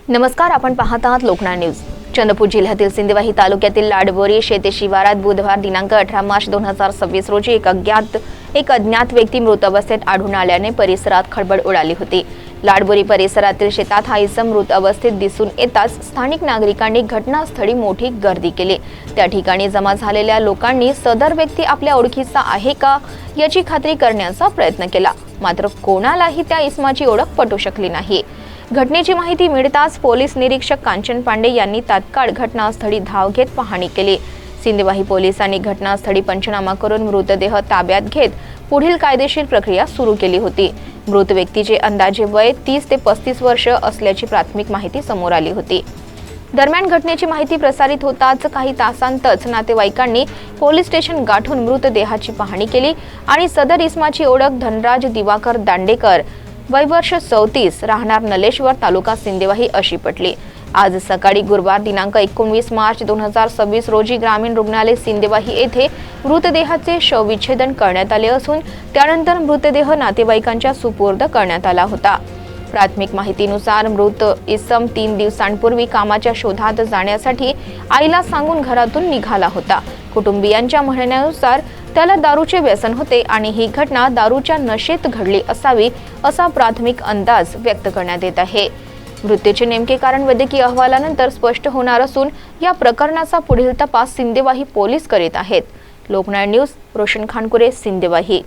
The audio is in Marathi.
नमस्कार, आपण पाहत आहात लोकनाळ न्यूज। चंद्रपूर जिल्ह्यातील सिंदेवाही तालुक्यातील लाडबोरी शेती शिवारात बुधवार दिनांक 18 मार्च 2026 रोजी एक अज्ञात व्यक्ती मृत अवस्थेत आढळून आल्याने परिसरात खळबळ उडाली होती। लाडबोरी परिसरातील शेतात हा इसम मृत अवस्थेत दिसून येताच स्थानिक नागरिकांनी घटनास्थळी मोठी गर्दी केली। त्या ठिकाणी जमा झालेल्या लोकांनी सदर व्यक्ती आपल्या ओळखीचा आहे का याची खात्री करण्याचा प्रयत्न केला, मात्र कोणालाही त्या इसमाची ओळख पटू शकली नाही। घटनेची माहिती मिळताच पोलीस निरीक्षक कांचन पांडे यांनी तात्काळ घटनास्थळी धाव घेत पाहणी केली। सिंदेवाही पोलिसांनी घटनास्थळी पंचनामा करून मृतदेह ताब्यात घेत पुढील कायदेशीर प्रक्रिया सुरू केली होती। मृत व्यक्तीचे अंदाजे वय 30 ते 35 वर्ष असल्याची प्राथमिक माहिती समोर आली होती। दरम्यान घटनेची माहिती प्रसारित होताच काही तासांतच नातेवाईकांनी पोलीस स्टेशन गाठून मृतदेहाची पाहणी केली आणि सदर इसमाची ओळख धनराज दिवाकर दांडेकर, वय वर्ष 34, राहणार नलेश्वर, तालुका सिंदेवाही अशी पटली। आज सकाळी गुरुवार दिनांक 19 मार्च 2026 रोजी ग्रामीण रुग्णालय सिंदेवाही येथे मृतदेहाचे शवविच्छेदन करण्यात आले असून त्यानंतर मृतदेह नातेवाईकांच्या सुपूर्द करण्यात आला होता। प्राथमिक माहितीनुसार मृत इसम 3 दिवसांपूर्वी कामाच्या शोधात जाण्यासाठी आईला सांगून घरातून निघाला होता। कुटुंबियांच्या म्हणण्यानुसार त्याला दारूचे व्यसन होते आणि ही घटना दारूच्या नशेत घडली असावी असा प्राथमिक अंदाज व्यक्त करण्यात येत आहे। मृत्यूचे नेमके कारण वैद्यकीय अहवालानंतर स्पष्ट होणार असून या प्रकरणाचा पुढील तपास सिंदेवाही पोलीस करीत आहेत। लोकनाळ न्यूज, रोशन खानकुरे, सिंदेवाही।